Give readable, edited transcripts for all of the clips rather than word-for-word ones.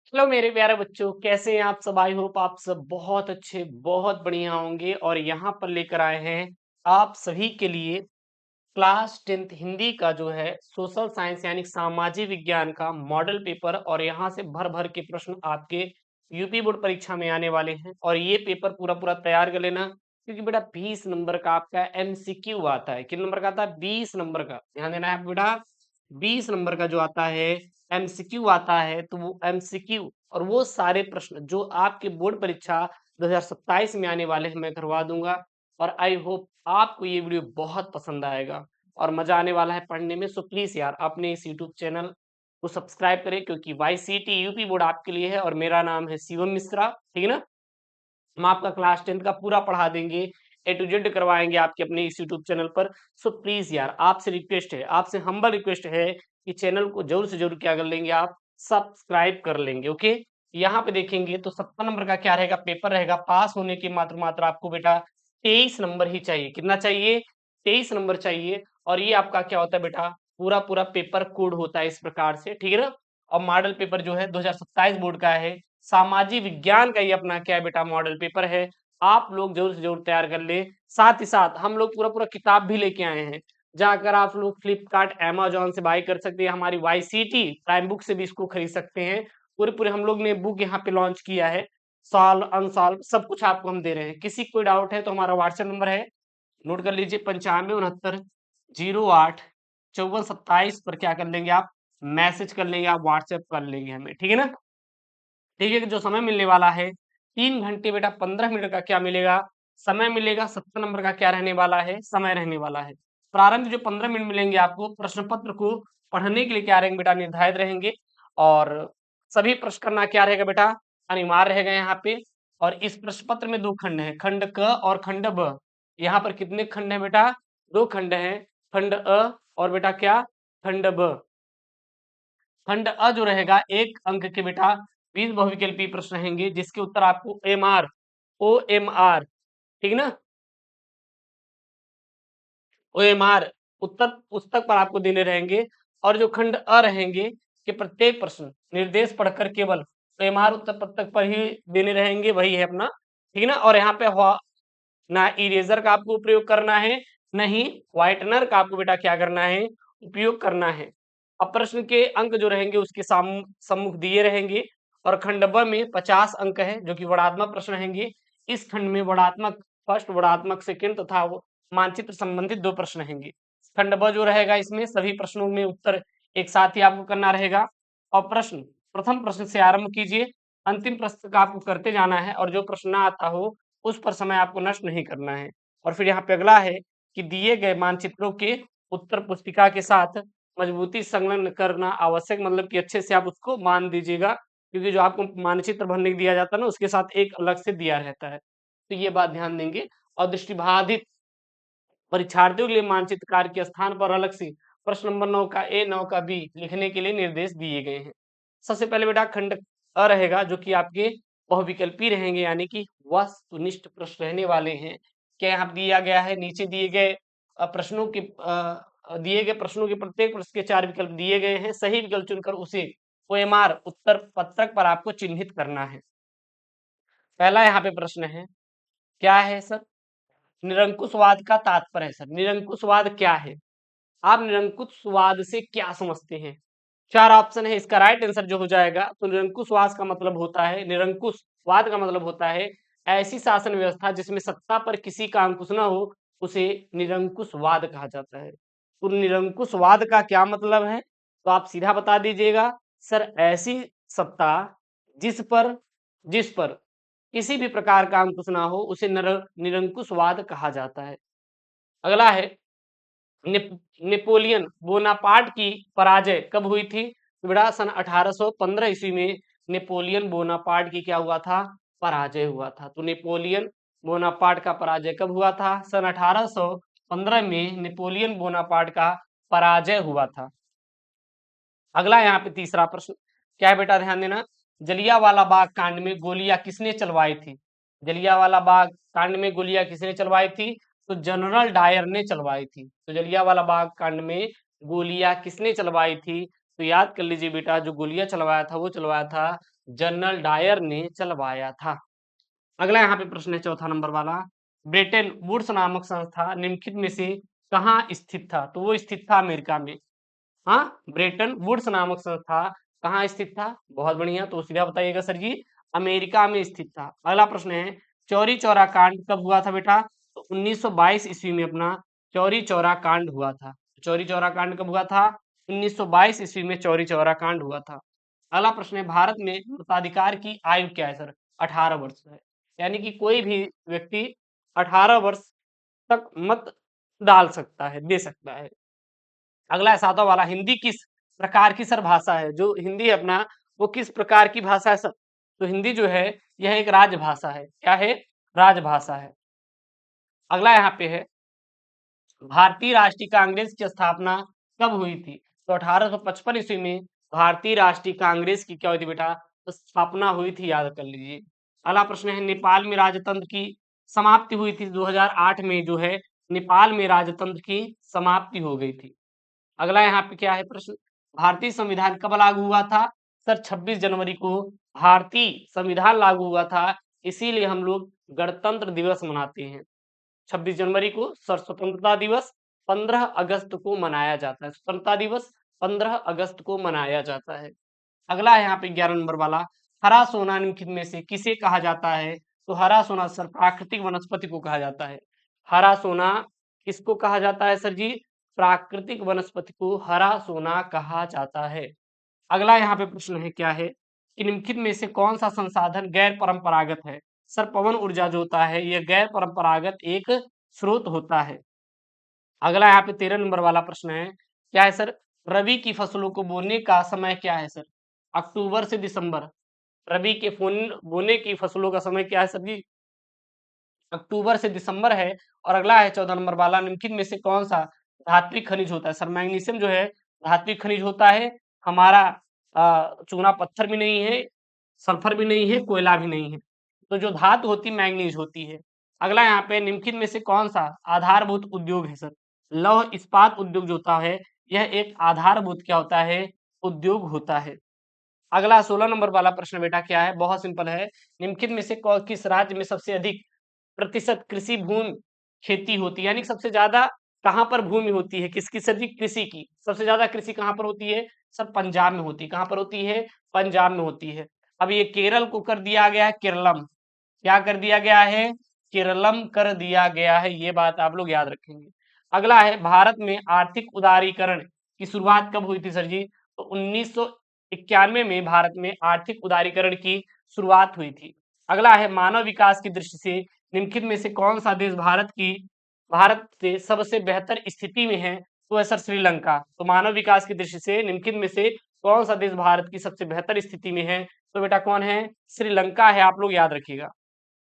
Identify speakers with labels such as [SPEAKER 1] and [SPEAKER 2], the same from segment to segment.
[SPEAKER 1] Hello मेरे प्यारे बच्चों, कैसे हैं आप सब। आई होप आप सब बहुत अच्छे बहुत बढ़िया होंगे। और यहाँ पर लेकर आए हैं आप सभी के लिए क्लास 10th हिंदी का जो है सोशल साइंस यानी सामाजिक विज्ञान का मॉडल पेपर। और यहाँ से भर भर के प्रश्न आपके यूपी बोर्ड परीक्षा में आने वाले हैं। और ये पेपर पूरा पूरा तैयार कर लेना, क्योंकि बेटा 20 नंबर का आपका एमसीक्यू आता है। कितने नंबर का आता है? 20 नंबर का। ध्यान देना है बेटा, 20 नंबर का जो आता है एमसीक्यू आता है। तो वो एमसीक्यू और वो सारे प्रश्न जो आपके बोर्ड परीक्षा 2027 में आने वाले हैं, मैं करवा दूंगा। और आई होप आपको ये वीडियो बहुत पसंद आएगा और मजा आने वाला है पढ़ने में। सो प्लीज यार अपने इस यूट्यूब चैनल को सब्सक्राइब करें, क्योंकि वाईसीटी यूपी बोर्ड आपके लिए है। और मेरा नाम है शिवम मिश्रा, ठीक है ना। हम आपका क्लास 10th का पूरा पढ़ा देंगे, ए टू जेड करवाएंगे आपके अपने इस यूट्यूब चैनल पर। सो प्लीज यार आपसे रिक्वेस्ट है, आपसे हम्बल रिक्वेस्ट है कि चैनल को जरूर से जरूर क्या कर लेंगे, आप सब्सक्राइब कर लेंगे। ओके, यहाँ पे देखेंगे तो 70 नंबर का क्या रहेगा, पेपर रहेगा। पास होने की मात्र मात्र आपको बेटा 23 नंबर ही चाहिए। कितना चाहिए? 23 नंबर चाहिए। और ये आपका क्या होता है बेटा, पूरा पूरा पेपर कोड होता है इस प्रकार से, ठीक है ना। और मॉडल पेपर जो है 2027 बोर्ड का है, सामाजिक विज्ञान का ये अपना क्या है बेटा, मॉडल पेपर है। आप लोग जरूर से जरूर तैयार कर ले। साथ ही साथ हम लोग पूरा पूरा किताब भी लेके आए हैं, जाकर आप लोग फ्लिपकार्ट अमेजोन से बाय कर सकते हैं। हमारी वाईसीटी प्राइम बुक से भी इसको खरीद सकते हैं। पूरे पूरे हम लोग ने बुक यहाँ पे लॉन्च किया है, सॉल्व अनसॉल्व सब कुछ आपको हम दे रहे हैं। किसी कोई डाउट है तो हमारा व्हाट्सएप नंबर है, नोट कर लीजिए, 95 69 08 54 27 पर क्या कर लेंगे आप, मैसेज कर लेंगे, आप व्हाट्सएप कर लेंगे हमें, ठीक है ना। ठीक है, जो समय मिलने वाला है 3 घंटे बेटा 15 मिनट का क्या मिलेगा, समय मिलेगा। 70 नंबर का क्या रहने वाला है, समय रहने वाला है। प्रारंभ जो 15 मिनट मिलेंगे आपको प्रश्न पत्र को पढ़ने के लिए क्या रहेंगे बेटा, निर्धारित रहेंगे। और सभी प्रश्न करना क्या रहेगा बेटा, अनिवार्य रहेगा यहाँ पे। और इस प्रश्न पत्र में 2 खंड है, खंड क और खंड ब। यहाँ पर कितने खंड है बेटा? 2 खंड है, खंड अ और बेटा क्या, खंड ब। खंड अ जो रहेगा 1 अंक के बेटा 20 बहुविकल्पीय प्रश्न रहेंगे, जिसके उत्तर आपको OMR, ठीक ना, OMR उत्तर पुस्तक पर आपको देने रहेंगे। और जो खंड अ रहेंगे कि प्रत्येक प्रश्न निर्देश पढ़कर केवल OMR उत्तर पुस्तक पर ही देने रहेंगे, वही है अपना, ठीक ना। और यहाँ पे ना इरेजर का आपको प्रयोग करना है, नहीं व्हाइटनर का आपको बेटा क्या करना है, उपयोग करना है। अब प्रश्न के अंक जो रहेंगे उसके सम्मुख दिए रहेंगे। और खंड ब में 50 अंक है, जो कि वर्णात्मक प्रश्न रहेंगे। इस खंड में वर्णात्मक फर्स्ट, वर्णात्मक सेकंड तथा मानचित्र संबंधित 2 प्रश्न रहेंगे। खंड ब जो रहेगा इसमें सभी प्रश्नों में उत्तर एक साथ ही आपको करना रहेगा। और प्रश्न प्रथम प्रश्न से आरंभ कीजिए, अंतिम प्रश्न का आपको करते जाना है। और जो प्रश्न ना आता हो उस पर समय आपको नष्ट नहीं करना है। और फिर यहाँ पे अगला है कि दिए गए मानचित्रों के उत्तर पुस्तिका के साथ मजबूती संलग्न करना आवश्यक, मतलब कि अच्छे से आप उसको मान दीजिएगा, क्योंकि जो आपको मानचित्र भरने के दिया जाता है ना, उसके साथ एक अलग से दिया रहता है। तो ये बात ध्यान देंगे। और दृष्टिबाधित परीक्षार्थियों के लिए मानचित्र कार्य के स्थान पर अलग से प्रश्न नंबर 9 का ए, 9 का बी लिखने के लिए निर्देश दिए गए हैं। सबसे पहले बेटा खंड अ रहेगा, जो कि आपके बहुविकल्पी रहेंगे, यानी कि वस्तुनिष्ठ प्रश्न रहने वाले हैं। क्या यहाँ दिया गया है, नीचे दिए गए प्रश्नों के दिए गए प्रश्नों के प्रत्येक प्रश्न के 4 विकल्प दिए गए हैं। सही विकल्प चुनकर उसे ओएमआर उत्तर पत्रक पर आपको चिन्हित करना है। पहला यहाँ पे प्रश्न है, क्या है सर? निरंकुशवाद का तात्पर्य है सर। निरंकुशवाद क्या है? आप निरंकुशवाद से क्या समझते हैं? 4 ऑप्शन है, इसका राइट आंसर जो हो जाएगा, तो निरंकुशवाद का मतलब होता है, निरंकुशवाद का मतलब होता है ऐसी शासन व्यवस्था जिसमें सत्ता पर किसी का अंकुश न हो, उसे निरंकुशवाद कहा जाता है। तो निरंकुशवाद का क्या मतलब है, तो आप सीधा बता दीजिएगा। सर ऐसी सत्ता जिस पर किसी भी प्रकार का अंकुश ना हो, उसे निरंकुशवाद कहा जाता है। अगला है, नेपोलियन बोनापार्ट की पराजय कब हुई थी? तो बेटा सन 1815 ईस्वी में नेपोलियन बोनापार्ट की क्या हुआ था, पराजय हुआ था। तो नेपोलियन बोनापार्ट का पराजय कब हुआ था? सन 1815 में नेपोलियन बोनापार्ट का पराजय हुआ था। अगला यहाँ पे तीसरा प्रश्न क्या है बेटा, ध्यान देना। जलियांवाला बाग कांड में गोलियां किसने चलवाई थी? जलियांवाला बाग कांड में गोलियां किसने चलवाई थी? तो जनरल डायर ने चलवाई थी। तो जलियांवाला बाग कांड में गोलियां किसने चलवाई थी? तो तो याद कर लीजिए बेटा, जो गोलियां चलवाया था वो चलवाया था जनरल डायर ने चलवाया था। अगला यहाँ पे प्रश्न है चौथा नंबर वाला, ब्रेटन वुड्स नामक संस्था निम्नलिखित में से कहाँ स्थित था? तो वो स्थित था अमेरिका में। हाँ, ब्रेटन वुड्स नामक संस्था कहाँ स्थित था? बहुत बढ़िया, तो सीधा बताइएगा सर जी, अमेरिका में स्थित था। अगला प्रश्न है, चौरी चौरा कांड कब हुआ था बेटा? तो 1922 ईस्वी में अपना चौरी चौरा कांड हुआ था। चौरी चौरा कांड कब हुआ था? 1922 ईस्वी में चौरी चौरा कांड हुआ था। अगला प्रश्न है, भारत में मताधिकार की आयु क्या है सर? 18 वर्ष है, यानी कि कोई भी व्यक्ति 18 वर्ष तक मत डाल सकता है, दे सकता है। अगला है सातवां वाला, हिंदी किस प्रकार की सर भाषा है? जो हिंदी है अपना, वो किस प्रकार की भाषा है सर? तो हिंदी जो है यह एक राजभाषा है। क्या है? राजभाषा है। अगला यहाँ पे है, भारतीय राष्ट्रीय कांग्रेस की स्थापना कब हुई थी? तो 1855 ईस्वी में भारतीय राष्ट्रीय कांग्रेस की क्या हुई थी बेटा? तो स्थापना हुई थी, याद कर लीजिए। अगला प्रश्न है, नेपाल में राजतंत्र की समाप्ति हुई थी 2008 में, जो है नेपाल में राजतंत्र की समाप्ति हो गई थी। अगला यहाँ पे क्या है प्रश्न, भारतीय संविधान कब लागू हुआ था? सर 26 जनवरी को भारतीय संविधान लागू हुआ था, इसीलिए हम लोग गणतंत्र दिवस मनाते हैं। 26 जनवरी को सर स्वतंत्रता दिवस, 15 अगस्त को मनाया जाता है। स्वतंत्रता दिवस 15 अगस्त को मनाया जाता है। अगला है यहाँ पे 11 नंबर वाला, हरा सोना निम्नलिखित में से किसे कहा जाता है? तो हरा सोना सर प्राकृतिक वनस्पति को कहा जाता है। हरा सोना किसको कहा जाता है सर जी? प्राकृतिक वनस्पति को हरा सोना कहा जाता है। अगला यहाँ पे प्रश्न है, क्या है कि निम्नलिखित में से कौन सा संसाधन गैर परंपरागत है? सर पवन ऊर्जा जो होता है यह गैर परंपरागत एक स्रोत होता है। अगला यहाँ पे 13 नंबर वाला प्रश्न है, क्या है सर? रबी की फसलों को बोने का समय क्या है सर? अक्टूबर से दिसंबर। रबी के बोने की फसलों का समय क्या है सर जी? अक्टूबर से दिसंबर है। और अगला है 14 नंबर वाला, निम्नलिखित में से कौन सा धात्विक खनिज होता है? सर मैग्नीशियम जो है धात्विक खनिज होता है। हमारा चूना पत्थर भी नहीं है, सल्फर भी नहीं है, कोयला भी नहीं है। तो जो धातु होती है मैग्नीज होती है। अगला यहाँ पे, निम्नलिखित में से कौन सा आधारभूत उद्योग है सर? लौह इस्पात उद्योग जो होता है यह एक आधारभूत क्या होता है? उद्योग होता है। अगला 16 नंबर वाला प्रश्न बेटा क्या है? बहुत सिंपल है, निम्नलिखित में से किस राज्य में सबसे अधिक प्रतिशत कृषि भूमि खेती होती है? यानी सबसे ज्यादा कहाँ पर भूमि होती है? किसकी सर जी? कृषि की। सबसे ज्यादा कृषि कहाँ पर होती है? सर पंजाब में होती है। कहाँ पर होती है? पंजाब में होती है। अब ये केरल को कर दिया गया है केरलम। क्या कर दिया गया है? केरलम कर दिया गया है, ये बात आप लोग याद रखेंगे। अगला है, भारत में आर्थिक उदारीकरण की शुरुआत कब हुई थी सर जी? तो 1991 में भारत में आर्थिक उदारीकरण की शुरुआत हुई थी। अगला है, मानव विकास की दृष्टि से निम्नलिखित में से कौन सा देश भारत से सबसे बेहतर स्थिति में है? तो है सर श्रीलंका। तो मानव विकास की दृष्टि से निम्नलिखित में से कौन सा देश भारत की सबसे बेहतर स्थिति में है? तो बेटा कौन है? श्रीलंका है, आप लोग याद रखिएगा।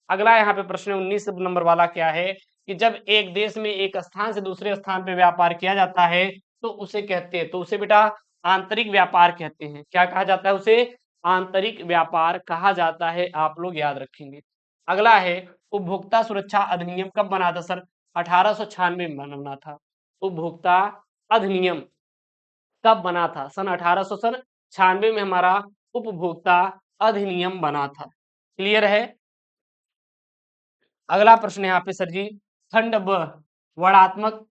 [SPEAKER 1] अगला यहाँ पे प्रश्न 19 नंबर वाला क्या है कि जब एक देश में एक स्थान से दूसरे स्थान पे व्यापार किया जाता है तो उसे कहते हैं, तो उसे बेटा आंतरिक व्यापार कहते हैं। क्या कहा जाता है? उसे आंतरिक व्यापार कहा जाता है, आप लोग याद रखेंगे। अगला है, उपभोक्ता सुरक्षा अधिनियम कब बना था सर? 1896 में बना था। उपभोक्ता अधिनियम कब बना था? सन 1896 में हमारा उपभोक्ता अधिनियम बना था। क्लियर है? अगला प्रश्न यहाँ पे सर जी, खंड ब वर्णात्मक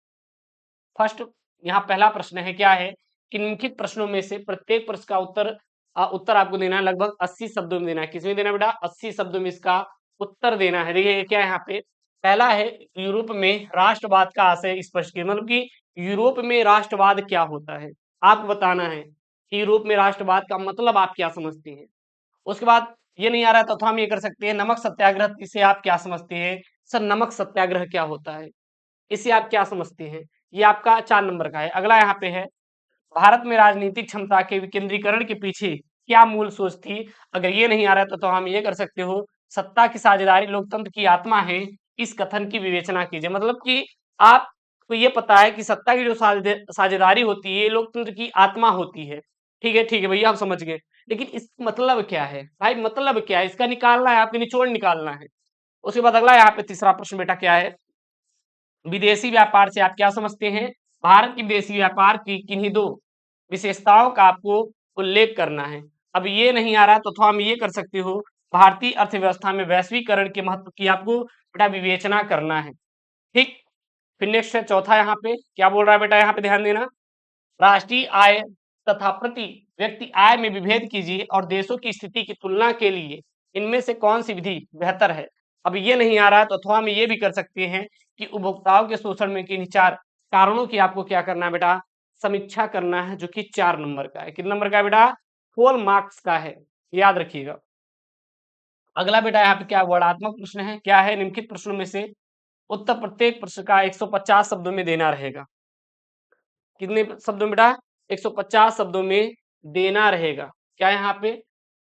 [SPEAKER 1] फर्स्ट, यहाँ पहला प्रश्न है, क्या है कि निम्नलिखित प्रश्नों में से प्रत्येक प्रश्न का उत्तर आपको देना है, लगभग 80 शब्दों में देना है। किसमें देना बेटा? 80 शब्दों में इसका उत्तर देना है। देखिए क्या है यहाँ पे, पहला है, यूरोप में राष्ट्रवाद का आशय स्पष्ट किया। मतलब कि यूरोप में राष्ट्रवाद क्या होता है आपको बताना है कि यूरोप में राष्ट्रवाद का मतलब आप क्या समझते हैं। उसके बाद ये नहीं आ रहा तो हम ये कर सकते हैं, नमक सत्याग्रह इसे आप क्या समझते हैं? सर नमक सत्याग्रह क्या होता है, इसे आप क्या समझते हैं? ये आपका 4 नंबर का है। अगला यहाँ पे है, भारत में राजनीतिक क्षमता के विकेंद्रीकरण के पीछे क्या मूल सोच थी? अगर ये नहीं आ रहा तो हम ये कर सकते हो, सत्ता की साझेदारी लोकतंत्र की आत्मा है, इस कथन की विवेचना कीजिए। मतलब कि आपको ये पता है कि सत्ता की जो साझेदारी होती है ये लोकतंत्र की आत्मा होती है। ठीक है भैया, आप समझ गए। लेकिन इस मतलब क्या है भाई? मतलब क्या है इसका? निकालना है, आपके निचोड़ निकालना है। उसके बाद अगला यहाँ पे तीसरा प्रश्न बेटा क्या है, विदेशी व्यापार से आप क्या समझते हैं? भारत की विदेशी व्यापार की किन्हीं दो विशेषताओं का आपको उल्लेख करना है। अब ये नहीं आ रहा तो थोड़ा हम ये कर सकते हो, भारतीय अर्थव्यवस्था में वैश्वीकरण के महत्व की आपको बेटा विवेचना करना है। ठीक, फिर नेक्स्ट है चौथा, यहाँ पे क्या बोल रहा है बेटा, यहाँ पे ध्यान देना, राष्ट्रीय आय तथा प्रति व्यक्ति आय में विभेद कीजिए और देशों की स्थिति की तुलना के लिए इनमें से कौन सी विधि बेहतर है। अब ये नहीं आ रहा तो अथवा हम ये भी कर सकते हैं कि उपभोक्ताओं के शोषण में किन 4 कारणों की आपको क्या करना है बेटा, समीक्षा करना है, जो कि 4 नंबर का है। कितने नंबर का है बेटा, 4 मार्क्स का है, याद रखिएगा। अगला बेटा यहाँ पे क्या वर्णात्मक प्रश्न है, क्या है, निम्नलिखित प्रश्नों में से उत्तर प्रत्येक प्रश्न का 150 शब्दों में देना रहेगा। कितने शब्दों में बेटा, 150 शब्दों में देना रहेगा। क्या यहाँ पे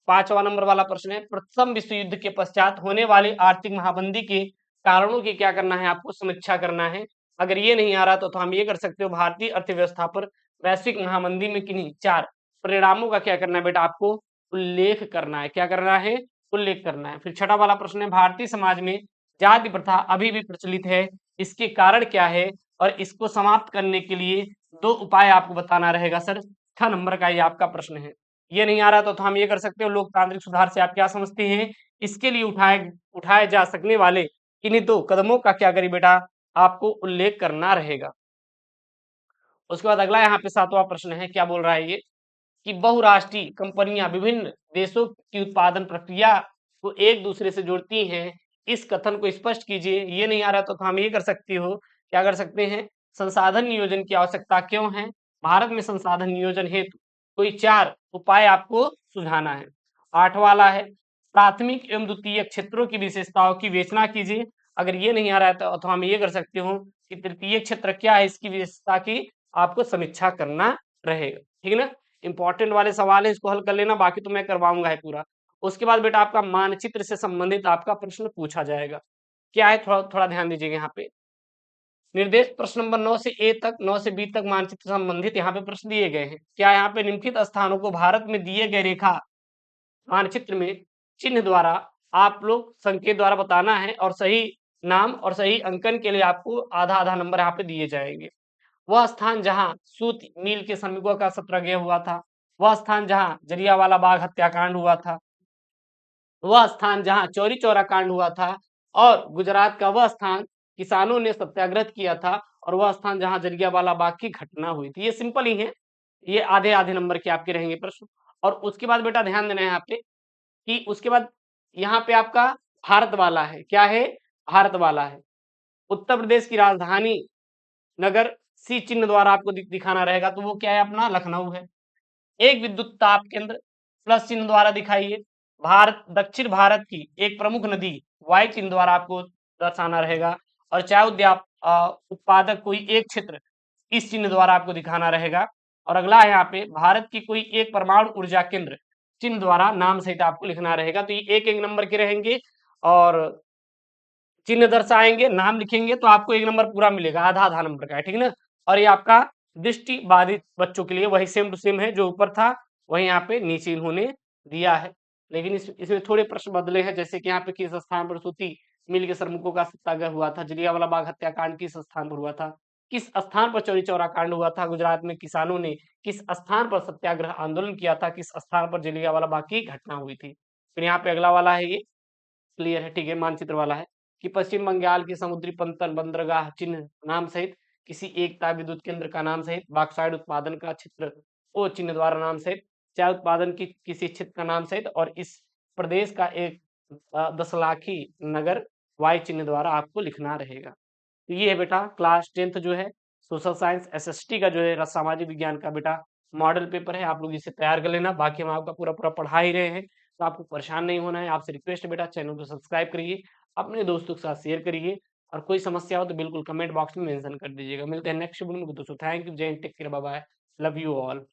[SPEAKER 1] 5वां नंबर वाला प्रश्न है, प्रथम विश्व युद्ध के पश्चात होने वाली आर्थिक महामंदी के कारणों की क्या करना है, आपको समीक्षा करना है। अगर ये नहीं आ रहा तो हम ये कर सकते हो, भारतीय अर्थव्यवस्था पर वैश्विक महामंदी में किन्हीं 4 परिणामों का क्या करना है बेटा, आपको उल्लेख करना है। क्या करना है, उल्लेख करना है। फिर छठा वाला प्रश्न है, भारतीय समाज में जाति प्रथा अभी भी प्रचलित है, इसके कारण क्या है और इसको समाप्त करने के लिए 2 उपाय आपको बताना रहेगा। सर 6 नंबर का ये आपका प्रश्न है। ये नहीं आ रहा तो हम ये कर सकते हो, लोकतांत्रिक सुधार से आप क्या समझते हैं, इसके लिए उठाए उठाए जा सकने वाले किन्हीं 2 कदमों का क्या करिए बेटा, आपको उल्लेख करना रहेगा। उसके बाद अगला यहाँ पे 7वां प्रश्न है, क्या बोल रहा है ये, कि बहुराष्ट्रीय कंपनियां विभिन्न देशों की उत्पादन प्रक्रिया को एक दूसरे से जोड़ती हैं, इस कथन को स्पष्ट कीजिए। ये नहीं आ रहा तो हम ये कर सकती हो, क्या कर सकते हैं, संसाधन नियोजन की आवश्यकता क्यों है, भारत में संसाधन नियोजन हेतु कोई 4 उपाय आपको सुझाना है। 8 वाला है, प्राथमिक एवं द्वितीयक क्षेत्रों की विशेषताओं की विवेचना कीजिए। अगर ये नहीं आ रहा है तो हम ये कर सकते हो कि तृतीय क्षेत्र क्या है, इसकी विशेषता की आपको समीक्षा करना रहेगा। ठीक है ना, इंपॉर्टेंट वाले सवाल है, इसको हल कर लेना, बाकी तो मैं करवाऊंगा है पूरा। उसके बाद बेटा आपका मानचित्र से संबंधित आपका प्रश्न पूछा जाएगा। क्या है, थोड़ा थोड़ा ध्यान दीजिएगा यहाँ पे। निर्देश प्रश्न नंबर 9 से ए तक, 9 से बी तक मानचित्र संबंधित यहाँ पे प्रश्न दिए गए हैं। क्या यहाँ पे निम्नलिखित स्थानों को भारत में दिए गए रेखा मानचित्र में चिन्ह द्वारा आप लोग संकेत द्वारा बताना है, और सही नाम और सही अंकन के लिए आपको आधा आधा नंबर यहाँ पे दिए जाएंगे। वह स्थान जहां सूत मील के श्रमिकों का सत्याग्रह हुआ था, वह स्थान जहां जलियांवाला बाग हत्याकांड हुआ था, वह स्थान जहां चौरी चौरा कांड हुआ था, और गुजरात का वह स्थान किसानों ने सत्याग्रह किया था, और वह स्थान जहां जलियांवाला बाग की घटना हुई थी। ये सिंपल ही है, ये आधे आधे नंबर के आपके रहेंगे प्रश्न। और उसके बाद बेटा ध्यान देना है यहाँ पे कि उसके बाद यहाँ पे आपका भारत वाला है। क्या है, भारत वाला है। उत्तर प्रदेश की राजधानी नगर सी चिन्ह द्वारा आपको दिखाना रहेगा, तो वो क्या है, अपना लखनऊ है। एक विद्युत ताप केंद्र प्लस चिन्ह द्वारा दिखाइए। भारत दक्षिण भारत की एक प्रमुख नदी वाई चिन्ह द्वारा आपको दर्शाना रहेगा। और चाय उद्याप उत्पादक कोई एक क्षेत्र इस चिन्ह द्वारा आपको दिखाना रहेगा। और अगला है यहाँ पे, भारत की कोई एक परमाणु ऊर्जा केंद्र चिन्ह द्वारा नाम सहित आपको लिखना रहेगा। तो ये एक एक नंबर के रहेंगे, और चिन्ह दर्शाएंगे, नाम लिखेंगे, तो आपको 1 नंबर पूरा मिलेगा, आधा आधा नंबर का है। ठीक है ना, और ये आपका दृष्टि बाधित बच्चों के लिए वही सेम टू सेम है, जो ऊपर था वही यहाँ पे नीचे इन्होंने दिया है। लेकिन इसमें थोड़े प्रश्न बदले हैं, जैसे कि यहाँ पे किस स्थान पर सूती मिल के श्रमिकों का सत्याग्रह हुआ था, जलियांवाला बाग हत्याकांड किस स्थान पर हुआ था, किस स्थान पर चौरी चौरा कांड हुआ था, गुजरात में किसानों ने किस स्थान पर सत्याग्रह आंदोलन किया था, किस स्थान पर जलियांवाला बाग की घटना हुई थी। फिर यहाँ पे अगला वाला है, ये क्लियर है, ठीक है, मानचित्र वाला है कि पश्चिम बंगाल की समुद्री पंतन बंदरगाह चिन्ह नाम सहित किसी एक ताप विद्युत केंद्र का नाम सहित बॉक्साइड उत्पादन का क्षेत्र ओ चिन्ह द्वारा नाम सहित चाय उत्पादन की किसी क्षेत्र का नाम सहित, और इस प्रदेश का एक 10 लाखी नगर वाई चिन्ह द्वारा आपको लिखना रहेगा। तो ये है बेटा क्लास 10th जो है सोशल साइंस एसएसटी का जो है सामाजिक विज्ञान का बेटा मॉडल पेपर है। आप लोग इसे तैयार कर लेना, बाकी हम आपका पूरा पूरा पढ़ा ही रहे हैं, तो आपको परेशान नहीं होना है। आपसे रिक्वेस्ट है बेटा, चैनल को सब्सक्राइब करिए, अपने दोस्तों के साथ शेयर करिए, और कोई समस्या हो तो बिल्कुल कमेंट बॉक्स में मेंशन कर दीजिएगा। मिलते हैं नेक्स्ट वीडियो में दोस्तों। Thank you, Jai Hind, take care, bye bye, love you all.